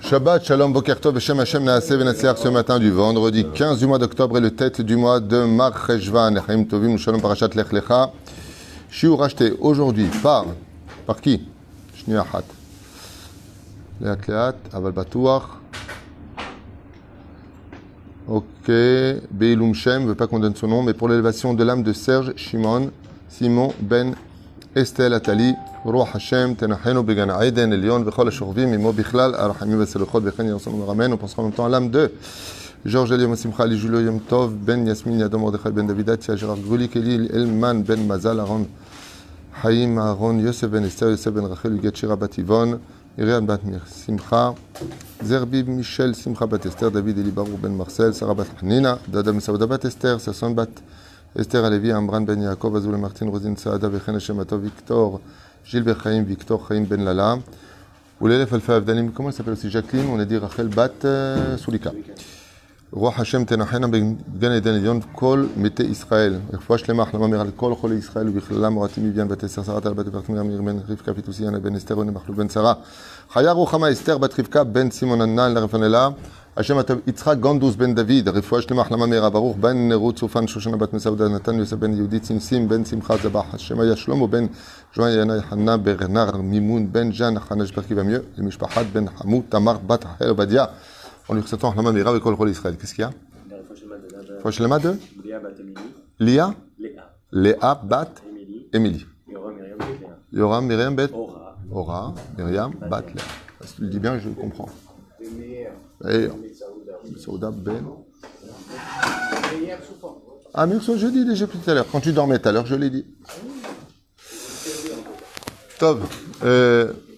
Shabbat, Shalom, Boker Tov, Beshem Hashem, Naaseh Venatzliach, ce matin du vendredi 15 du mois d'octobre et le tête du mois de Mar Cheshvan, Lechaim Tovim, Shalom, Parashat Lech Lecha. Shiur racheté aujourd'hui par qui? Shnia Hat. Leat Leat, Aval Batuach. Ok, Beilum Shem, ne veut pas qu'on donne son nom, mais pour l'élévation de l'âme de Serge Simon Ben Estelle Atali. רוח השם תנחנו בגן עדן עליון וכל השוכבים עמו בכלל הרחמים והסליחות וכן יעשנו מרמן ופוסחנו en temps l'âme de Georges Eliam Simcha Ali Julio Yom Tov Ben Yasmin Yadom Mordechai Ben Davidat Gérard Grulik Eli Elman Ben Mazal Aaron Haïm Aaron Yosef Ben Esther Yosef Ben Rachel Uget Shira Bat Yvonne Irian Bat Mir Simcha Zerbib Michel Simcha Bat Esther David Eli Barou Ben Marcel Sarah Bat Hanina Dada Mesauda Bat Esther Sasson Bat Esther Alevi Amran Ben Yaakov Azul Martin Rosine Saada Vechen Hashem Atov Victor Gilles Bechaim, Victor Chaim Ben Lala, ou l'élève Alpha Avdanim, comment elle s'appelle aussi Jacqueline, on a dit Rachel Bat Soulika. Roi Hashem Tenachena Ben Gan Eden Elion, Kol Mete Israël. Rfouach Lemach, la mamère Kol Chol Israël, Bichlala Moratim Vivian Bat Esther Sarah Bat Partimir Ben Rivka Fitusiana Ben Esther Ben Machlou Ben Sarah. Chaya Ruchama Esther Bat Rivka Ben Simon Anna La Refanela. Hashem Atav Yitzhak Gandus Ben David, Rfouach Lemach la mamère Baruch Ben Nerut Sofan Shoshana Bat Mesauda Nathan Yosef Ben Yehudit Simsim Ben Simcha Zabah Hashem Yashlomo Ben Joan Yana Hanna Bernard Mimoun Ben Jan Hanash Berki va mieux, les Mishpachat Ben Hamou Tamar Bat Badia. On lui ressent la Mira avec Kol Israël. Qu'est-ce qu'il y a? Fouachlema de Lia Léa Bat Émilie. Yoram Myriam Bet Ora Myriam Bat Léa. Si tu le dis bien, je comprends. Et Saouda Ben. Ah, Mirso, je l'ai dit déjà tout à l'heure. Quand tu dormais tout à l'heure, je l'ai dit. Tov.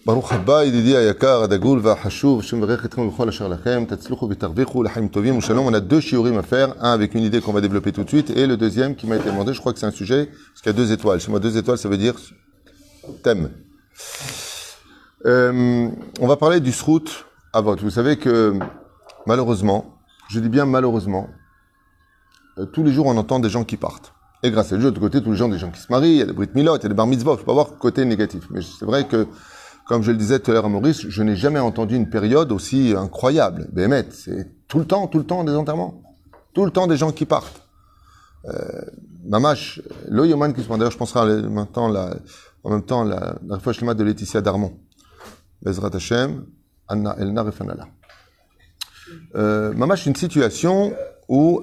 ברוך הבא ידידי היקר, הדגול והחשוב, השם מברך אתכם בכל אשר לכם, תצליחו ותרוויחו לחיים טובים ושלום. On a deux shiurim à faire, un avec une idée qu'on va développer tout de suite, et le deuxième qui m'a été demandé, je crois que c'est un sujet, parce qu'il y a 2 étoiles. Chez moi, 2 étoiles, ça veut dire thème. On va parler du srout avot. Vous savez que, malheureusement, je dis bien malheureusement, tous les jours on entend des gens qui partent. Et grâce à Dieu, de l'autre côté, tous les gens, des gens qui se marient, il y a des brit milot, il y a des bar mitzvot, il ne faut pas voir le côté négatif. Mais c'est vrai que, comme je le disais tout à l'heure à Maurice, je n'ai jamais entendu une période aussi incroyable. Béhémet, c'est tout le temps des enterrements. Tout le temps des gens qui partent. Mamash, lo yoman qui se d'ailleurs, je penserai en même temps la refouach lema de Laetitia Darmon. Bezrat Hashem, Anna Elna Refanala. Mamash, une situation où,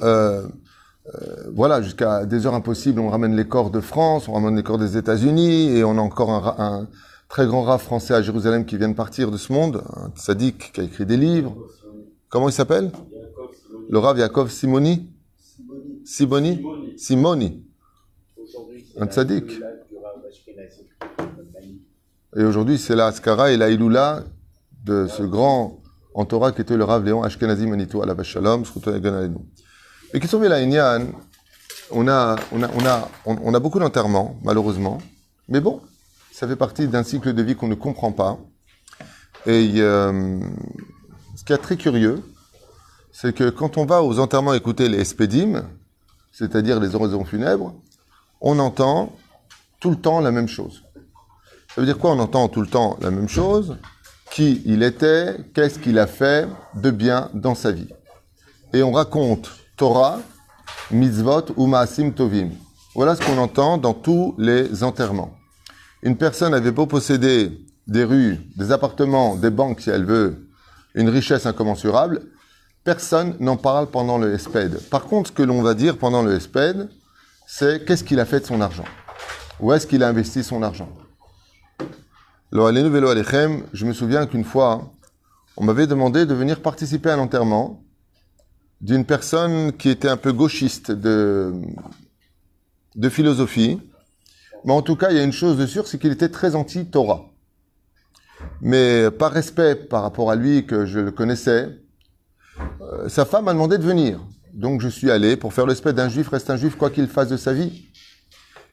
voilà, jusqu'à des heures impossibles, on ramène les corps de France, on ramène les corps des États-Unis, et on a encore un très grand rav français à Jérusalem qui vient de partir de ce monde, un tzaddik qui a écrit des livres. Comment il s'appelle? Le rav Yaakov Simoni. Un tzaddik. Et aujourd'hui, c'est la Askara et la Iloula de ce grand en Torah qui était le rav Léon Ashkenazi Manitou à la Shalom, et qui sont la Inyan, on a beaucoup d'enterrements, malheureusement, mais bon, ça fait partie d'un cycle de vie qu'on ne comprend pas. Et ce qui est très curieux, c'est que quand on va aux enterrements écouter les espédim, c'est-à-dire les oraisons funèbres, on entend tout le temps la même chose. Ça veut dire quoi? On entend tout le temps la même chose. Qui il était, qu'est-ce qu'il a fait de bien dans sa vie. Et on raconte Torah, mitzvot ou maasim tovim. Voilà ce qu'on entend dans tous les enterrements. Une personne avait beau posséder des rues, des appartements, des banques si elle veut, une richesse incommensurable, personne n'en parle pendant le Hesped. Par contre, ce que l'on va dire pendant le Hesped, c'est qu'est-ce qu'il a fait de son argent. Où est-ce qu'il a investi son argent. Lo alenu velo alechem, je me souviens qu'une fois, on m'avait demandé de venir participer à l'enterrement d'une personne qui était un peu gauchiste de philosophie. Mais en tout cas, il y a une chose de sûre, c'est qu'il était très anti-Torah. Mais par respect par rapport à lui, que je le connaissais, sa femme m'a demandé de venir. Donc je suis allé pour faire le respect d'un juif, reste un juif, quoi qu'il fasse de sa vie.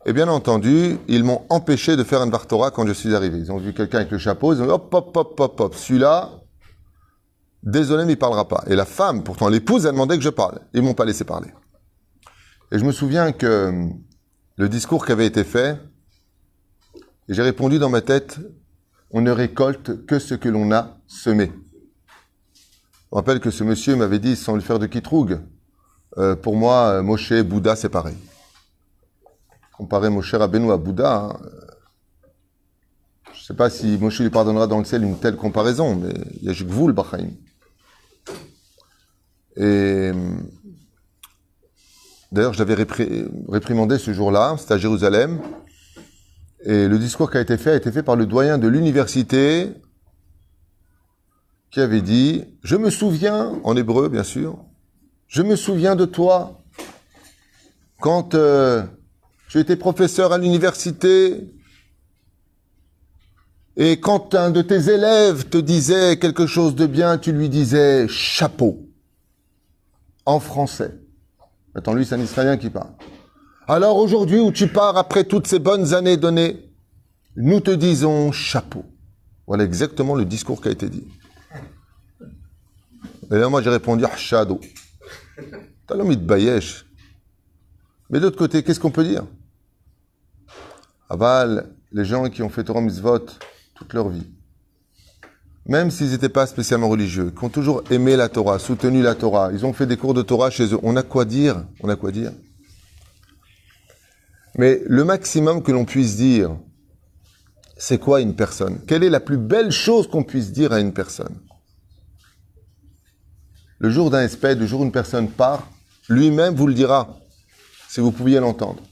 Et bien entendu, ils m'ont empêché de faire un Dvar Torah quand je suis arrivé. Ils ont vu quelqu'un avec le chapeau, ils ont dit hop, hop, hop, hop, hop. Celui-là, désolé, mais il parlera pas. Et la femme, pourtant l'épouse, a demandé que je parle. Ils m'ont pas laissé parler. Et je me souviens que le discours qui avait été fait, et j'ai répondu dans ma tête, on ne récolte que ce que l'on a semé. Je me rappelle que ce monsieur m'avait dit, sans lui faire de kitroug, pour moi, Moshe et Bouddha, c'est pareil. Comparer Moshe Rabbeinu à Bouddha, hein, je ne sais pas si Moshe lui pardonnera dans le ciel une telle comparaison, mais il y a Jukvoul, Bachaim. Et d'ailleurs, je l'avais réprimandé ce jour-là, c'était à Jérusalem, et le discours qui a été fait par le doyen de l'université, qui avait dit, je me souviens, en hébreu bien sûr, je me souviens de toi, quand tu étais professeur à l'université, et quand un de tes élèves te disait quelque chose de bien, tu lui disais « chapeau » en français. Attends, lui, c'est un Israélien qui parle. Alors aujourd'hui, où tu pars après toutes ces bonnes années données, nous te disons « chapeau ». Voilà exactement le discours qui a été dit. Et là, moi, j'ai répondu « hachado ». T'as l'homme, il te bayesh. Mais d'autre côté, qu'est-ce qu'on peut dire? Aval, les gens qui ont fait Torah Mitzvot toute leur vie, même s'ils n'étaient pas spécialement religieux, qui ont toujours aimé la Torah, soutenu la Torah, ils ont fait des cours de Torah chez eux, on a quoi dire? On a quoi dire? Mais le maximum que l'on puisse dire, c'est quoi une personne? Quelle est la plus belle chose qu'on puisse dire à une personne? Le jour d'un espèce, le jour où une personne part, lui-même vous le dira, si vous pouviez l'entendre.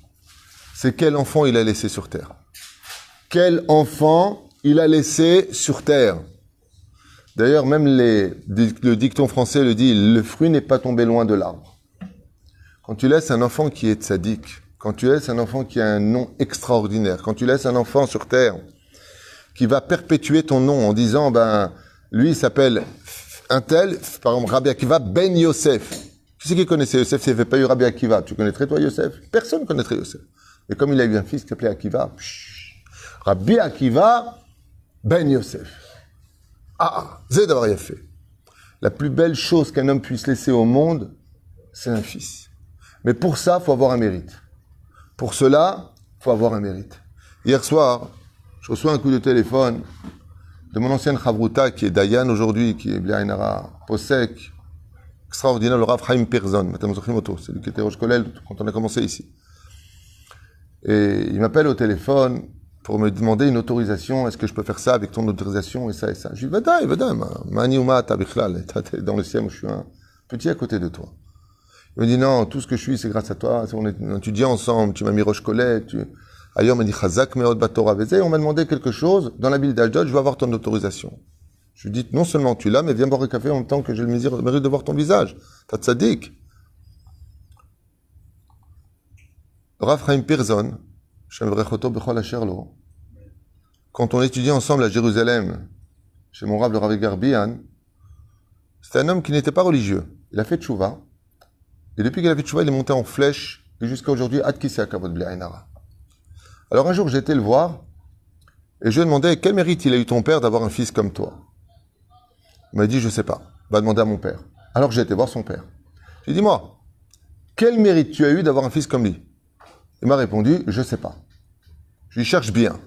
C'est quel enfant il a laissé sur terre. Quel enfant il a laissé sur terre. D'ailleurs, même le dicton français le dit, le fruit n'est pas tombé loin de l'arbre. Quand tu laisses un enfant qui est tzaddik, quand tu laisses un enfant qui a un nom extraordinaire, quand tu laisses un enfant sur terre qui va perpétuer ton nom en disant, lui il s'appelle un tel, par exemple Rabbi Akiva ben Yosef. Qui c'est qui connaissait Yosef s'il n'y avait pas eu Rabbi Akiva? Tu connaîtrais toi Yosef? Personne ne connaîtrait Yosef. Mais comme il a eu un fils qui s'appelait Akiva, Rabbi Akiva ben Yosef. C'est d'avoir rien fait. La plus belle chose qu'un homme puisse laisser au monde, c'est un fils. Mais pour ça, il faut avoir un mérite. Pour cela, il faut avoir un mérite. Hier soir, je reçois un coup de téléphone de mon ancienne Chavruta, qui est Dayan aujourd'hui, qui est Bliainara, Posek, extraordinaire, le Rav Chaim Perzon, c'est lui qui était Rosh Kolel quand on a commencé ici. Et il m'appelle au téléphone pour me demander une autorisation, est-ce que je peux faire ça avec ton autorisation, et ça et ça. Je lui dis, Vadaï, mani uma ta bichlal, t'es dans le ciel, je suis un petit à côté de toi. Il me dit, non, tout ce que je suis, c'est grâce à toi, on étudie ensemble, tu m'as mis Rosh Kolel, ailleurs, on m'a dit, Chazak meod batora veze, on m'a demandé quelque chose, dans la ville d'Ashdod, je veux avoir ton autorisation. Je lui dis, non seulement tu l'as, mais viens boire un café en même temps que j'ai le mérite de voir ton visage. T'as tzaddik. Rav Chaim Perzon, quand on étudiait ensemble à Jérusalem, chez mon Rav le Rav Garbian, c'était un homme qui n'était pas religieux. Il a fait tchouva, et depuis qu'il a fait tchouva, il est monté en flèche, et jusqu'à aujourd'hui, ad kissé à Kavod Bliainara. Alors un jour, j'ai été le voir, et je lui ai demandé quel mérite il a eu ton père d'avoir un fils comme toi. Il m'a dit, je sais pas, va demander à mon père. Alors j'ai été voir son père. J'ai dit, moi, quel mérite tu as eu d'avoir un fils comme lui? Il m'a répondu, je sais pas. Je lui cherche bien.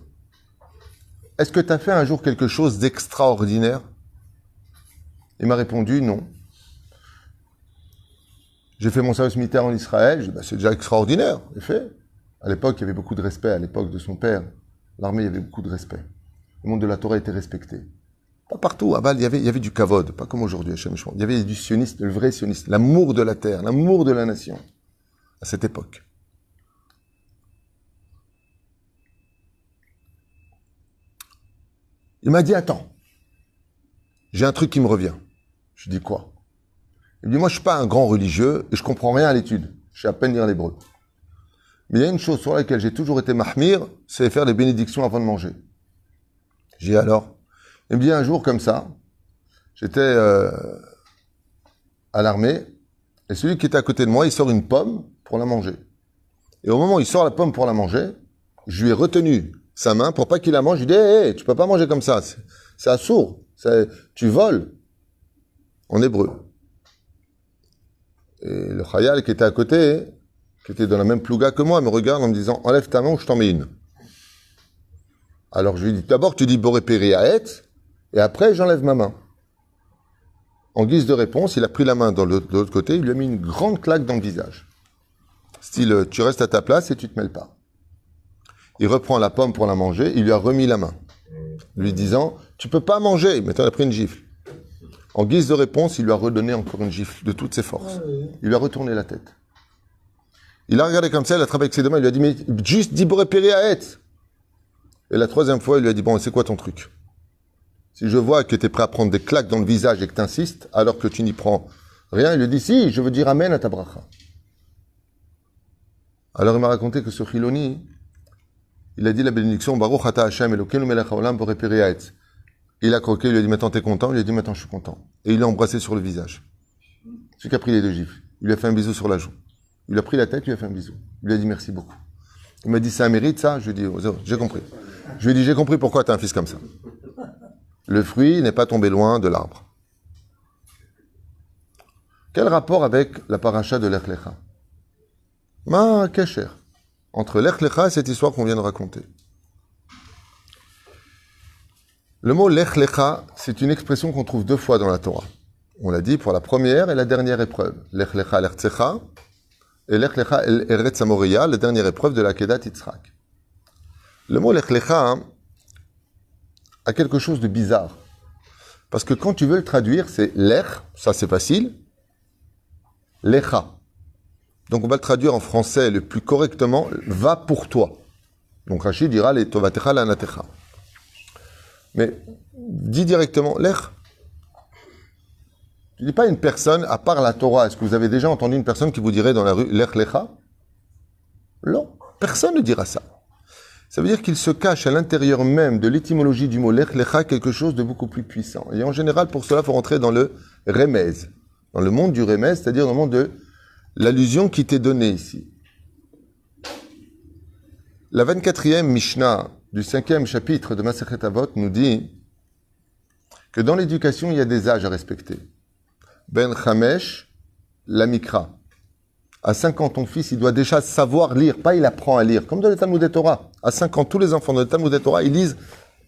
Est-ce que tu as fait un jour quelque chose d'extraordinaire? Il m'a répondu, non. J'ai fait mon service militaire en Israël. Je dis, c'est déjà extraordinaire, j'ai fait. À l'époque, il y avait beaucoup de respect. À l'époque de son père, l'armée, il y avait beaucoup de respect. Le monde de la Torah était respecté. Pas partout. À Bâle, il y avait du kavod, pas comme aujourd'hui à Shem Shemon. Il y avait du sioniste, le vrai sioniste, l'amour de la terre, l'amour de la nation. À cette époque. Il m'a dit, attends, j'ai un truc qui me revient. Je dis quoi? Il me dit, moi je suis pas un grand religieux et je comprends rien à l'étude. Je sais à peine lire l'hébreu. Mais il y a une chose sur laquelle j'ai toujours été mahmir, c'est faire des bénédictions avant de manger. J'ai dit alors? Il me dit, un jour comme ça, j'étais à l'armée et celui qui était à côté de moi, il sort une pomme pour la manger. Et au moment où il sort la pomme pour la manger, je lui ai retenu sa main pour pas qu'il la mange. Je lui ai dit, hey, tu peux pas manger comme ça. C'est assourd. Tu voles. en hébreu. Et le Khayal qui était à côté, qui était dans la même plouga que moi, me regarde en me disant « Enlève ta main ou je t'en mets une ». Alors je lui dis « D'abord tu dis Boré Péri Aet, et après j'enlève ma main ». En guise de réponse, il a pris la main de l'autre côté, il lui a mis une grande claque dans le visage. Style, tu restes à ta place et tu te mêles pas. Il reprend la pomme pour la manger, il lui a remis la main, lui disant, tu peux pas manger, mais t'en as pris une gifle. En guise de réponse, il lui a redonné encore une gifle de toutes ses forces. Il lui a retourné la tête. Il a regardé comme ça, il a attrapé avec ses deux mains, il lui a dit, mais juste dis Boré Péri Aet. Et la troisième fois, il lui a dit, bon, c'est quoi ton truc? Si je vois que tu es prêt à prendre des claques dans le visage et que tu insistes, alors que tu n'y prends rien, il lui dit, si, je veux dire Amen à ta bracha. Alors il m'a raconté que ce Chiloni, il a dit la bénédiction, Baruch ata Hashem Elokeinu melech haolam borei peri haetz. Il a croqué, il lui a dit, maintenant t'es content? Il lui a dit, maintenant je suis content. Et il l'a embrassé sur le visage. Celui qui a pris les deux gifles. Il lui a fait un bisou sur la joue. Il lui a pris la tête, il lui a fait un bisou. Il lui a dit, merci beaucoup. Il m'a dit, c'est un mérite ça? Je lui ai dit, oh, j'ai compris. Je lui ai dit, j'ai compris pourquoi tu as un fils comme ça. Le fruit n'est pas tombé loin de l'arbre. Quel rapport avec la paracha de Lech Lecha? Ma kesher. Entre Lech Lecha et cette histoire qu'on vient de raconter. Le mot Lech Lecha, c'est une expression qu'on trouve deux fois dans la Torah. On l'a dit pour la première et la dernière épreuve. Lech Lecha l'Ertzecha et Lech Lecha el Eretz Amoria, la dernière épreuve de la Kedat Yitzhak. Le mot Lech Lecha a quelque chose de bizarre. Parce que quand tu veux le traduire, c'est Lech, ça c'est facile, Lecha. Donc on va le traduire en français le plus correctement, va pour toi. Donc Rachid dira les Tovatecha lanatecha. Mais dis directement Lech. Tu dis pas une personne, à part la Torah, est-ce que vous avez déjà entendu une personne qui vous dirait dans la rue Lech Lecha? Non, personne ne dira ça. Ça veut dire qu'il se cache à l'intérieur même de l'étymologie du mot Lech Lecha quelque chose de beaucoup plus puissant. Et en général, pour cela, il faut rentrer dans le remez, dans le monde du remez, c'est-à-dire dans le monde de l'allusion qui t'est donnée ici. La 24e Mishnah du 5e chapitre de Masechet Avot nous dit que dans l'éducation, il y a des âges à respecter. Ben Chamesh, la Mikra. À 5 ans, ton fils, il doit déjà savoir lire, pas il apprend à lire, comme dans le Talmud Torah. À 5 ans, tous les enfants dans le Talmud Torah, ils lisent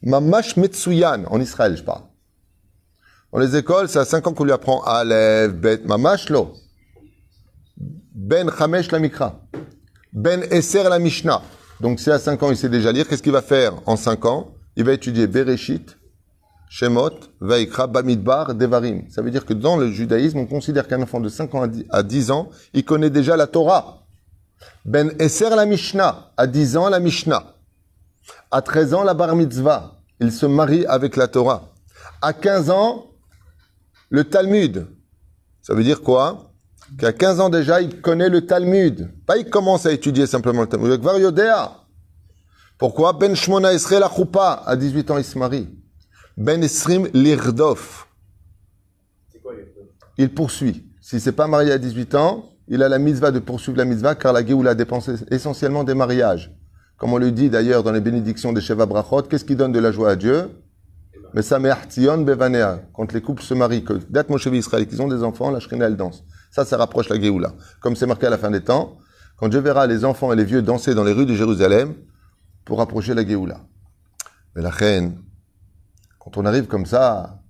Mamash Metsuyan, en Israël, je parle. Dans les écoles, c'est à 5 ans qu'on lui apprend Aleph, Bet, Mamash, Lo. Ben Chamesh, la Mikra. Ben Esser, la Mishnah. Donc, si à 5 ans, il sait déjà lire, qu'est-ce qu'il va faire en 5 ans? Il va étudier Bereshit, Shemot, Vaikra, Bamidbar, Devarim. Ça veut dire que dans le judaïsme, on considère qu'un enfant de 5 ans à 10 ans, il connaît déjà la Torah. Ben Esser la Mishnah, à 10 ans la Mishnah. À 13 ans la Bar Mitzvah, il se marie avec la Torah. À 15 ans, le Talmud. Ça veut dire quoi? Qu'à 15 ans déjà, il connaît le Talmud. Pas il commence à étudier simplement le Talmud. Kvar Yodea. Pourquoi? Ben Shmona Esrei la Choupa, à 18 ans il se marie. Ben Esrim l'Irdof. C'est quoi l'Irdof? Il poursuit. Si c'est pas marié à 18 ans, il a la mitzvah de poursuivre la mitzvah, car la Géoula dépend essentiellement des mariages. Comme on le dit d'ailleurs dans les bénédictions des Sheva Brachot, qu'est-ce qui donne de la joie à Dieu? Mais ça Tzion Bevanea. Quand les couples se marient, que date Moshe Israël, qu'ils ont des enfants, la Shrina elle danse. Ça rapproche la Géoula. Comme c'est marqué à la fin des temps, quand Dieu verra les enfants et les vieux danser dans les rues de Jérusalem, pour rapprocher la Géoula. Mais la reine, quand on arrive comme ça,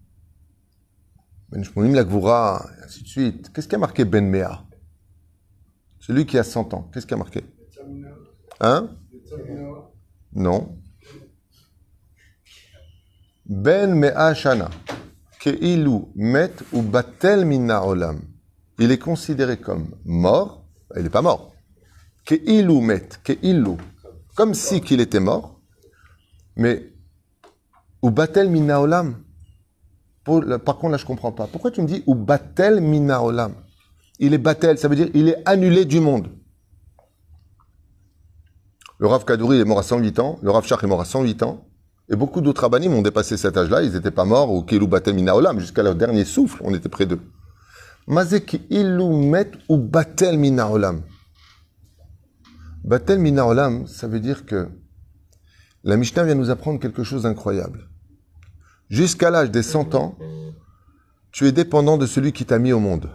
Ben Shmonim la Gvoura, et ainsi de suite, qu'est-ce qui a marqué Ben Mea? Celui qui a 100 ans, qu'est-ce qui a marqué? Hein? Non. Ben Mea Shana, Keilu Met ou Batel Mina Olam. Il est considéré comme mort, il n'est pas mort. Keilu Met, Keilu, comme si qu'il était mort, mais ou batel mina olam. Par contre, là, je comprends pas. Pourquoi tu me dis ou batel mina olam? Il est batel, ça veut dire il est annulé du monde. Le Rav Kadouri est mort à 108 ans, le Rav Shach est mort à 108 ans, et beaucoup d'autres rabbanim ont dépassé cet âge-là, ils n'étaient pas morts, ou keilu batel mina olam, jusqu'à leur dernier souffle, on était près d'eux. Mazeki ilu met ou batel mina olam. Batel mina olam, ça veut dire que la Mishnah vient nous apprendre quelque chose d'incroyable. Jusqu'à l'âge des 100 ans, tu es dépendant de celui qui t'a mis au monde.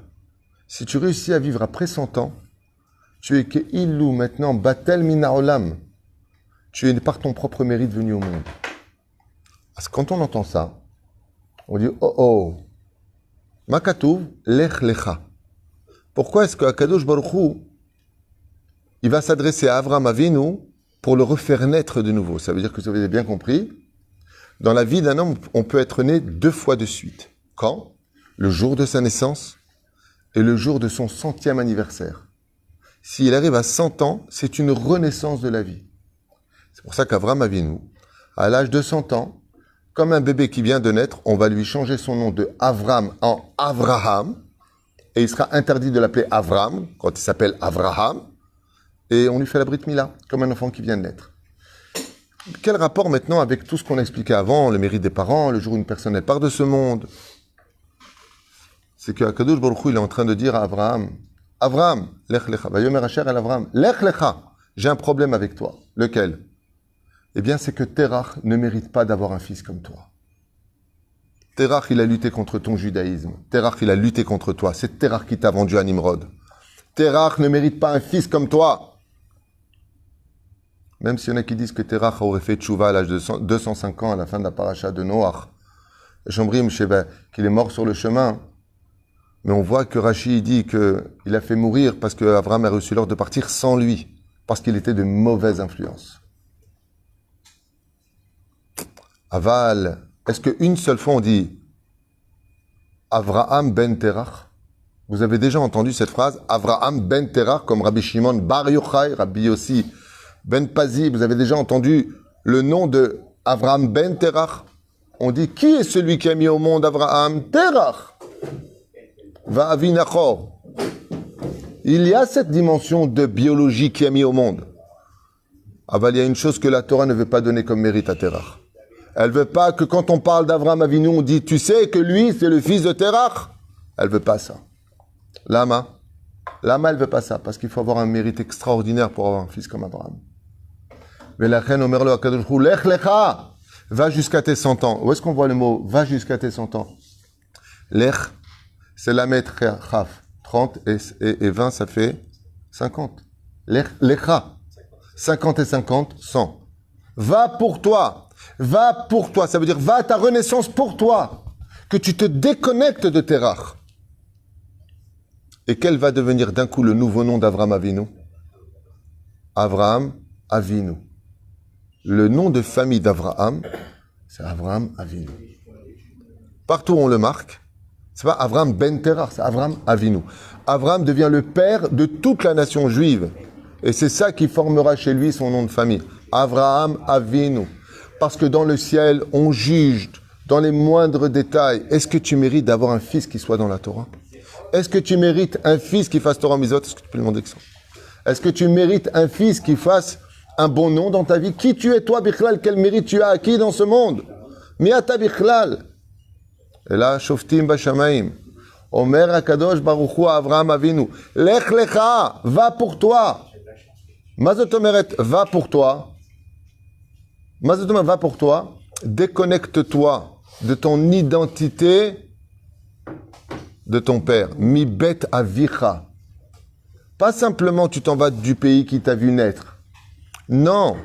Si tu réussis à vivre après 100 ans, tu es Ke'ilou maintenant, Batel Mina Olam. Tu es par ton propre mérite venu au monde. Parce que quand on entend ça, on dit oh oh, Makatouv lech lecha. Pourquoi est-ce qu'Akadosh Baruch Hu, il va s'adresser à Avraham Avinu pour le refaire naître de nouveau? Ça veut dire que vous avez bien compris. Dans la vie d'un homme, on peut être né 2 fois de suite. Quand? Le jour de sa naissance et le jour de son 100e anniversaire. S'il arrive à 100 ans, c'est une renaissance de la vie. C'est pour ça qu'Avraham Avinu, à l'âge de 100 ans, comme un bébé qui vient de naître, on va lui changer son nom de Avram en Avraham, et il sera interdit de l'appeler Avram, quand il s'appelle Avraham, et on lui fait la Brit Mila, comme un enfant qui vient de naître. Quel rapport maintenant avec tout ce qu'on a expliqué avant, le mérite des parents, le jour où une personne elle part de ce monde? C'est que Akadosh Baruch Hu, il est en train de dire à Avraham, Avraham, lech lecha, vayomer Asher el Avraham, lech lecha, j'ai un problème avec toi. Lequel? Eh bien, c'est que Terach ne mérite pas d'avoir un fils comme toi. Terach, il a lutté contre ton judaïsme. Terach, il a lutté contre toi. C'est Terach qui t'a vendu à Nimrod. Terach ne mérite pas un fils comme toi. Même s'il y en a qui disent que Terach aurait fait tchouva à l'âge de 205 ans à la fin de la paracha de Noach. Shomrim, qu'il est mort sur le chemin. Mais on voit que Rashi dit qu'il a fait mourir parce qu'Avraham a reçu l'ordre de partir sans lui. Parce qu'il était de mauvaise influence. Aval, est-ce qu'une seule fois on dit Avraham ben Terach? Vous avez déjà entendu cette phrase, Avraham ben Terach, comme Rabbi Shimon Bar Yochai, Rabbi Yossi ben Pazi. Vous avez déjà entendu le nom de Avraham ben Terach? On dit, qui est celui qui a mis au monde Avraham? Terach. Va Avinachor. Il y a cette dimension de biologie qui a mis au monde. Aval, il y a une chose que la Torah ne veut pas donner comme mérite à Terach. Elle veut pas que quand on parle d'Avraham Avinu, on dit, tu sais que lui, c'est le fils de Terach. Elle veut pas ça. Lama, elle veut pas ça, parce qu'il faut avoir un mérite extraordinaire pour avoir un fils comme Abraham. Velachen omer lo hakadosh hu lech lecha, va jusqu'à tes 100 ans. Où est-ce qu'on voit le mot va jusqu'à tes 100 ans? Lech, c'est la mettre chaf. 30 et 20, ça fait 50. Lech, lecha. 50 et 50, 100. Va pour toi. Va pour toi, ça veut dire va à ta renaissance pour toi, que tu te déconnectes de Terach. Et quel va devenir d'un coup le nouveau nom d'Avraham Avinu? Avraham Avinu. Le nom de famille d'Avraham, c'est Avraham Avinu. Partout où on le marque, c'est pas Avraham ben Terach, c'est Avraham Avinu. Avraham devient le père de toute la nation juive. Et c'est ça qui formera chez lui son nom de famille. Avraham Avinu. Parce que dans le ciel, on juge dans les moindres détails. Est-ce que tu mérites d'avoir un fils qui soit dans la Torah? Est-ce que tu mérites un fils qui fasse Torah Mizot? Est-ce que tu peux demander que ça? Est-ce que tu mérites un fils qui fasse un bon nom dans ta vie? Qui tu es toi, Bichlal? Quel mérite tu as acquis dans ce monde? Miata Bichlal. Et là, Shoftim Bashamaim. Omer Akadosh Baruch Hu Avraham Avinu. Lech lecha, va pour toi. Mazot Omeret, va pour toi. Mazotoma, va pour toi, déconnecte-toi de ton identité de ton père. Mi bet avicha. Pas simplement tu t'en vas du pays qui t'a vu naître. Non,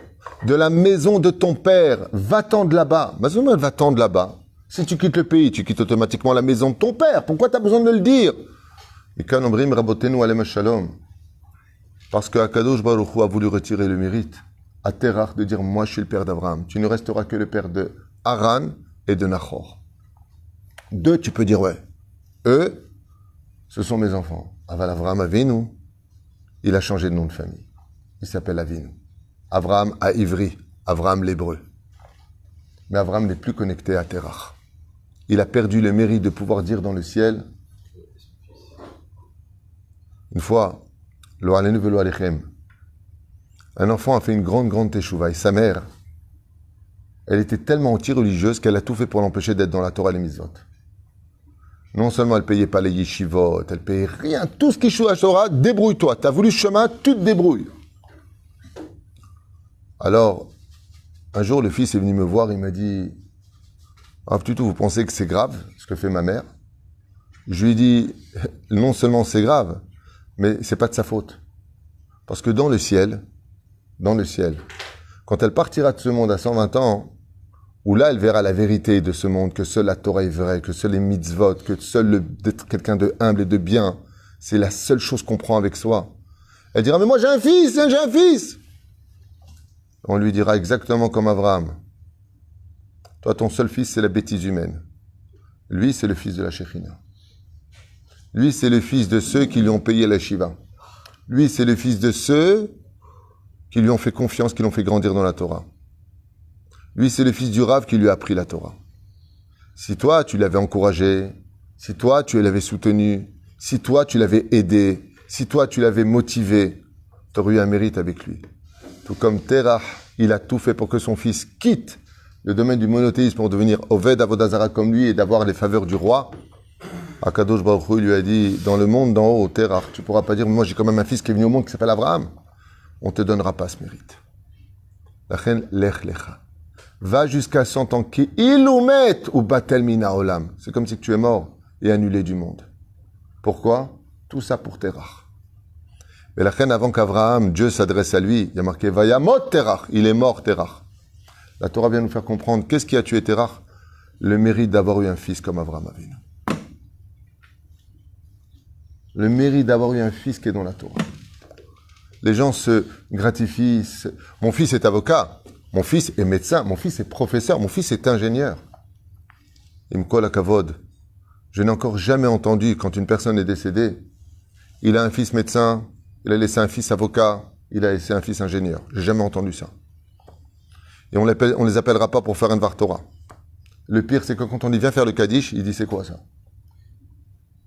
de la maison de ton père. Va-t'en de là-bas. Mazotoma, va-t'en de là-bas. Si tu quittes le pays, tu quittes automatiquement la maison de ton père. Pourquoi tu as besoin de le dire? Parce que Akadosh Baruch Hu a voulu retirer le mérite à Terach de dire, moi je suis le père d'Abraham. Tu ne resteras que le père de Haran et de Nachor. 2, tu peux dire, ouais, eux, ce sont mes enfants. Aval Avraham Avinu, il a changé de nom de famille. Il s'appelle Avinu. Avraham à Ivri, Avraham l'hébreu. Mais Avraham n'est plus connecté à Terach. Il a perdu le mérite de pouvoir dire dans le ciel, une fois, Lo alenu velo alechem, un enfant a fait une grande teshuva et sa mère, elle était tellement anti-religieuse qu'elle a tout fait pour l'empêcher d'être dans la Torah et les mitzvot. Non seulement elle payait pas les yeshivot, elle payait rien, tout ce qui est à la Torah, débrouille-toi. Tu as voulu ce chemin, tu te débrouilles. Alors, un jour, le fils est venu me voir, il m'a dit, ah, plutôt vous pensez que c'est grave ce que fait ma mère? Je lui dis, non seulement c'est grave, mais c'est pas de sa faute. Parce que dans le ciel, quand elle partira de ce monde à 120 ans, où là elle verra la vérité de ce monde, que seule la Torah est vraie, que seul les mitzvot, que seul d'être quelqu'un de humble et de bien, c'est la seule chose qu'on prend avec soi. Elle dira, mais moi j'ai un fils, hein, j'ai un fils. On lui dira exactement comme Abraham. Toi, ton seul fils, c'est la bêtise humaine. Lui, c'est le fils de la Shekhinah. Lui, c'est le fils de ceux qui lui ont payé la Shiva. Lui, c'est le fils de ceux qui lui ont fait confiance, qui l'ont fait grandir dans la Torah. Lui, c'est le fils du Rav qui lui a appris la Torah. Si toi, tu l'avais encouragé, si toi, tu l'avais soutenu, si toi, tu l'avais aidé, si toi, tu l'avais motivé, tu aurais eu un mérite avec lui. Tout comme Terah, il a tout fait pour que son fils quitte le domaine du monothéisme pour devenir Oved Avodazara comme lui et d'avoir les faveurs du roi. Akadosh Baruch Hu lui a dit, dans le monde d'en haut, Terah, tu pourras pas dire, moi j'ai quand même un fils qui est venu au monde qui s'appelle Abraham. On te donnera pas ce mérite. Lachen lech lecha. Va jusqu'à 100 ans qui ilumet ou batel mina olam. C'est comme si tu es mort et annulé du monde. Pourquoi? Tout ça pour Terah. Mais la reine, avant qu'Abraham, Dieu s'adresse à lui, il y a marqué Vayamot Terah, il est mort Terah. La Torah vient nous faire comprendre qu'est-ce qui a tué Terah? Le mérite d'avoir eu un fils comme Abraham Avinu. Le mérite d'avoir eu un fils qui est dans la Torah. Les gens se gratifient. Mon fils est avocat, mon fils est médecin, mon fils est professeur, mon fils est ingénieur. Imkol Akavod. Je n'ai encore jamais entendu, quand une personne est décédée, il a un fils médecin, il a laissé un fils avocat, il a laissé un fils ingénieur. J'ai jamais entendu ça. Et on les appellera pas pour faire un Dvar Torah. Le pire, c'est que quand on dit viens faire le Kaddish, il dit c'est quoi ça?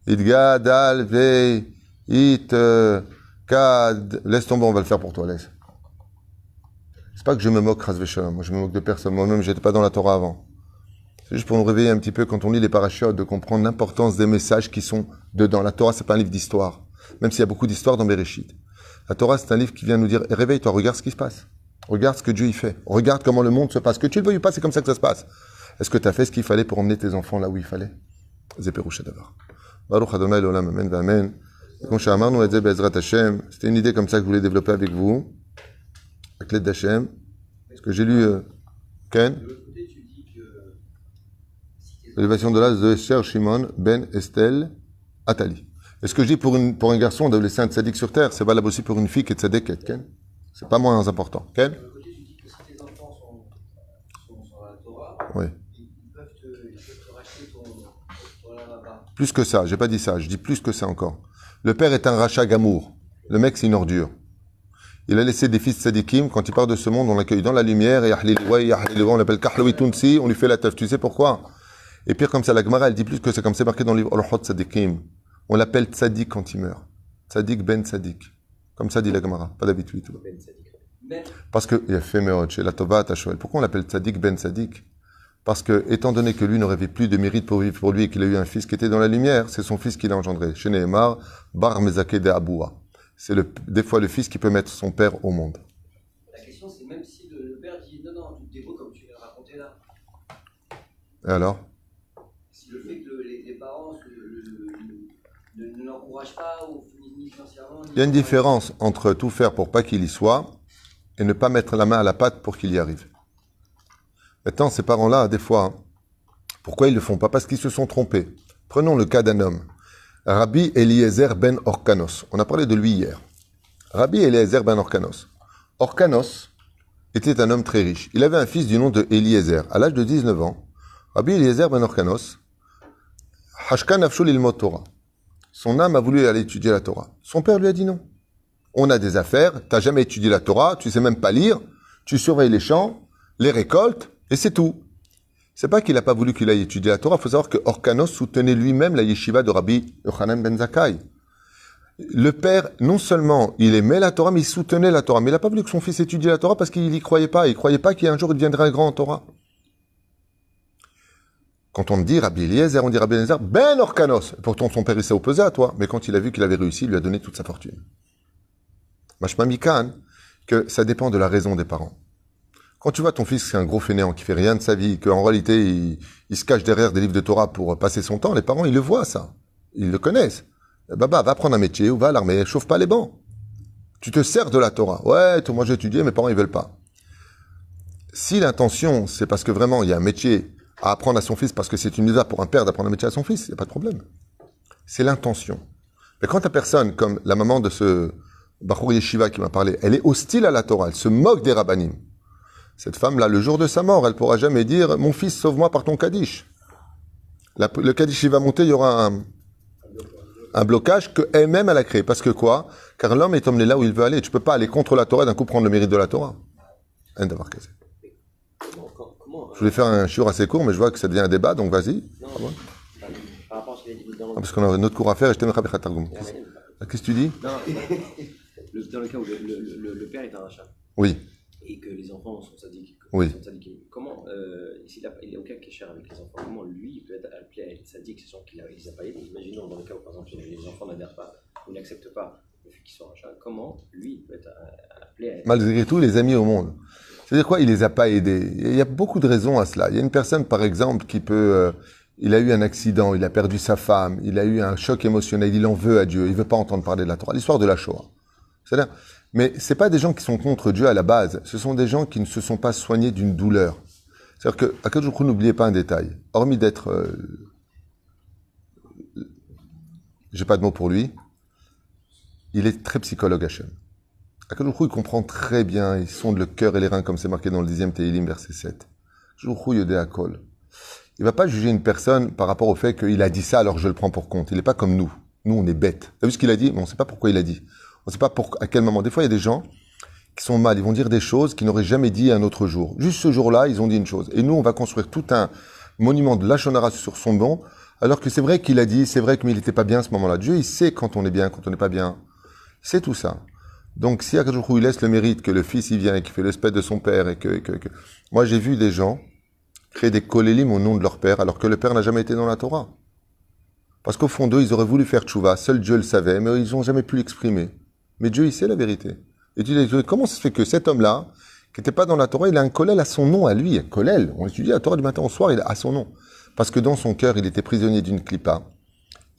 Idgad, al, ve, it, kad, laisse tomber, on va le faire pour toi, laisse. C'est pas que je me moque, Ras Veshalom, moi je me moque de personne, moi-même j'étais pas dans la Torah avant. C'est juste pour nous réveiller un petit peu quand on lit les parachutes, de comprendre l'importance des messages qui sont dedans. La Torah, c'est pas un livre d'histoire, même s'il y a beaucoup d'histoires dans Bereshit. La Torah, c'est un livre qui vient nous dire, réveille-toi, regarde ce qui se passe. Regarde ce que Dieu y fait. Regarde comment le monde se passe. Que tu le veuilles ou pas, c'est comme ça que ça se passe. Est-ce que tu as fait ce qu'il fallait pour emmener tes enfants là où il fallait? Zeperoucha d'abord. Baruch Adonai l'olam, amen, amen. C'était une idée comme ça que je voulais développer avec vous, avec l'aide d'Hachem. Ce que j'ai lu, Ken, l'élévation de l'âge de Esther Shimon Ben Estelle Atali. Et ce que je dis pour un garçon de laisser un tzaddik sur terre, c'est valable aussi pour une fille qui est tzaddik, Ken. C'est pas moins important. Ken? Oui. Plus que ça, j'ai pas dit ça, je dis plus que ça encore. Le père est un rachat gamour. Le mec, c'est une ordure. Il a laissé des fils tzadikim, quand il part de ce monde, on l'accueille dans la lumière, et on l'appelle Kahloui Tunsi, on lui fait la teuf. Tu sais pourquoi? Et pire comme ça, la Gemara, elle dit plus que c'est comme c'est marqué dans le livre Orchot Tzadikim. On l'appelle tzadik quand il meurt. Tzadik ben tzadik. Comme ça dit la Gemara, pas d'habitude. Parce que, il a fait Meod, chez la Tova Tashoel. Pourquoi on l'appelle tzadik ben tzadik? Parce que, étant donné que lui n'aurait plus de mérite pour vivre pour lui et qu'il a eu un fils qui était dans la lumière, c'est son fils qui l'a engendré. Chez Nehemar, Bar Mezake de Aboua. C'est des fois le fils qui peut mettre son père au monde. La question, c'est même si le père dit non, tu te débrouilles comme tu viens de raconter là. Et alors? Si le fait que les parents ne l'encouragent pas ou ni financièrement. Il y a une différence entre tout faire pour pas qu'il y soit et ne pas mettre la main à la pâte pour qu'il y arrive. Maintenant, ces parents-là, des fois, pourquoi ils ne le font pas? Parce qu'ils se sont trompés. Prenons le cas d'un homme. Rabbi Eliezer ben Orkanos. On a parlé de lui hier. Rabbi Eliezer ben Orkanos. Orkanos était un homme très riche. Il avait un fils du nom de Eliezer. À l'âge de 19 ans, Rabbi Eliezer ben Orkanos, Hashka nafshu lilmod Torah. Son âme a voulu aller étudier la Torah. Son père lui a dit non. On a des affaires, t'as jamais étudié la Torah, tu sais même pas lire, tu surveilles les champs, les récoltes, et c'est tout. C'est pas qu'il n'a pas voulu qu'il aille étudier la Torah. Il faut savoir que Orkanos soutenait lui-même la yeshiva de Rabbi Yochanan ben Zakkai. Le père, non seulement il aimait la Torah, mais il soutenait la Torah. Mais il n'a pas voulu que son fils étudie la Torah parce qu'il n'y croyait pas. Il ne croyait pas qu'un jour il deviendrait grand en Torah. Quand on dit Rabbi Eliezer, on dit Rabbi Eliezer ben Orkanos. Pourtant son père il s'est opposé à toi. Mais quand il a vu qu'il avait réussi, il lui a donné toute sa fortune. Mashma Mikan, que ça dépend de la raison des parents. Quand tu vois ton fils qui est un gros fainéant, qui fait rien de sa vie, qu'en réalité, il se cache derrière des livres de Torah pour passer son temps, les parents, ils le voient, ça. Ils le connaissent. Baba, va prendre un métier ou va à l'armée, chauffe pas les bancs. Tu te sers de la Torah. Ouais, moi j'ai étudié, mes parents ils veulent pas. Si l'intention, c'est parce que vraiment il y a un métier à apprendre à son fils, parce que c'est une mitzvah pour un père d'apprendre un métier à son fils, il n'y a pas de problème. C'est l'intention. Mais quand ta personne, comme la maman de ce Bachour Yeshiva qui m'a parlé, elle est hostile à la Torah, elle se moque des rabbanim. Cette femme-là, le jour de sa mort, elle pourra jamais dire « Mon fils, sauve-moi par ton Kaddish ». Le Kaddish, il va monter, il y aura un blocage qu'elle-même, elle a créé. Parce que quoi? Car l'homme est emmené là où il veut aller. Tu peux pas aller contre la Torah et d'un coup prendre le mérite de la Torah. Un d'avoir cassé. Je voulais faire un shiur assez court, mais je vois que ça devient un débat, donc vas-y. Non, par rapport à ce qu'il a dit dans Parce qu'on a notre cours à faire et je t'aime Rabbi Targum. Qu'est-ce que tu dis? Non, dans le cas où le père est un rachat. Oui. Et que les enfants sont sadiques. Oui. Comment, s'il il a aucun kécher avec les enfants, comment lui, il peut être appelé à être sadique, sachant qu'il ne les a pas aidés? Imaginons dans le cas où, par exemple, les enfants n'adhèrent pas ou n'acceptent pas le fait qu'ils soient rachats, comment lui, il peut être appelé à être... Malgré tout, les amis au monde. C'est-à-dire quoi? Il les a pas aidés. Il y a beaucoup de raisons à cela. Il y a une personne, par exemple, qui peut... il a eu un accident, il a perdu sa femme, il a eu un choc émotionnel, il en veut à Dieu, il veut pas entendre parler de la Torah. L'histoire de la Shoah. C'est-à-dire, mais c'est pas des gens qui sont contre Dieu à la base. Ce sont des gens qui ne se sont pas soignés d'une douleur. C'est-à-dire que, à quel jour n'oubliez pas un détail. Hormis d'être, j'ai pas de mots pour lui, il est très psychologue Hachem. À quel jour il comprend très bien, il sonde le cœur et les reins, comme c'est marqué dans le 10e Tehillim, verset 7. Jour Yodé Akol. Il va pas juger une personne par rapport au fait qu'il a dit ça, alors je le prends pour compte. Il est pas comme nous. Nous, on est bêtes. T'as vu ce qu'il a dit? Mais on sait pas pourquoi il a dit. On sait pas à quel moment. Des fois, il y a des gens qui sont mal. Ils vont dire des choses qu'ils n'auraient jamais dit un autre jour. Juste ce jour-là, ils ont dit une chose. Et nous, on va construire tout un monument de Lachon Hara sur son nom, alors que c'est vrai qu'il a dit, c'est vrai qu'il n'était pas bien à ce moment-là. Dieu, il sait quand on est bien, quand on n'est pas bien. C'est tout ça. Donc, si à quel jour il laisse le mérite que le fils, il vient et qu'il fait le spect de son père et que... Moi, j'ai vu des gens créer des kolélim au nom de leur père, alors que le père n'a jamais été dans la Torah. Parce qu'au fond d'eux, ils auraient voulu faire tchouva, seul Dieu le savait, mais ils n'ont jamais pu l'exprimer. Mais Dieu, il sait la vérité. Et tu dis, comment ça se fait que cet homme-là, qui n'était pas dans la Torah, il a un kollel à son nom, à lui, un kollel. On étudie la Torah du matin au soir, il a à son nom. Parce que dans son cœur, il était prisonnier d'une clipa.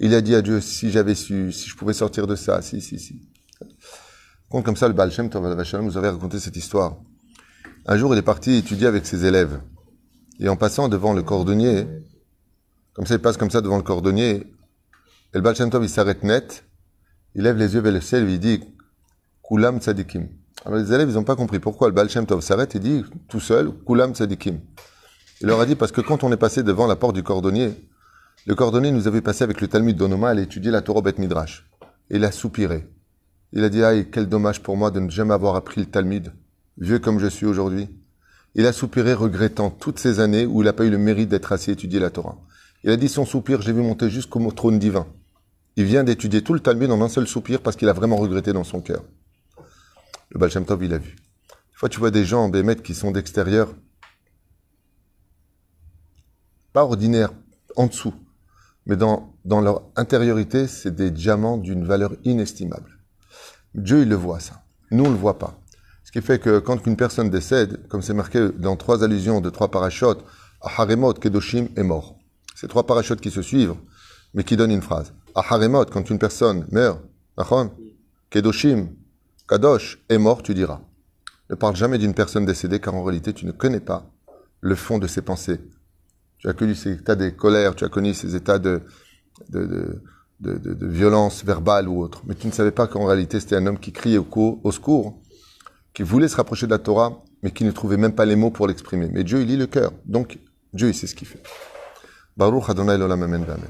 Il a dit à Dieu, si j'avais su, si je pouvais sortir de ça, si. Comme ça, le Baal Shem Tov nous avait raconté cette histoire. Un jour, il est parti étudier avec ses élèves. Et en passant devant le cordonnier, comme ça, il passe comme ça devant le cordonnier, et le Baal Shem Tov, il s'arrête net, il lève les yeux vers le ciel, il dit, Kulam Tzadikim. Alors les élèves, ils n'ont pas compris pourquoi le Baal Shem Tov s'arrête et dit, tout seul, Kulam Tzadikim. Il leur a dit, parce que quand on est passé devant la porte du cordonnier, le cordonnier nous avait passé avec le Talmud d'Onoma à aller étudier la Torah Bet Midrash. Et il a soupiré. Il a dit, aïe, quel dommage pour moi de ne jamais avoir appris le Talmud, vieux comme je suis aujourd'hui. Il a soupiré regrettant toutes ces années où il n'a pas eu le mérite d'être assis à étudier la Torah. Il a dit, son soupir, j'ai vu monter jusqu'au trône divin. Il vient d'étudier tout le Talmud en un seul soupir parce qu'il a vraiment regretté dans son cœur. Le Baal Shem Tov, il a vu. Des fois, tu vois des gens, Bémet, qui sont d'extérieur, pas ordinaires, en dessous, mais dans leur intériorité, c'est des diamants d'une valeur inestimable. Dieu, il le voit, ça. Nous, on le voit pas. Ce qui fait que quand une personne décède, comme c'est marqué dans 3 allusions de 3 parachutes, Aharemot, Kedoshim est mort. C'est 3 parachutes qui se suivent, mais qui donnent une phrase. Aharemot, quand une personne meurt, Kedoshim, Kadosh est mort, tu diras. Ne parle jamais d'une personne décédée, car en réalité, tu ne connais pas le fond de ses pensées. Tu as connu ces états de colère, tu as connu ces états de violence verbale ou autre. Mais tu ne savais pas qu'en réalité, c'était un homme qui criait au secours, qui voulait se rapprocher de la Torah, mais qui ne trouvait même pas les mots pour l'exprimer. Mais Dieu, il lit le cœur. Donc, Dieu, il sait ce qu'il fait. Baruch Adonai l'olam amen v'amen.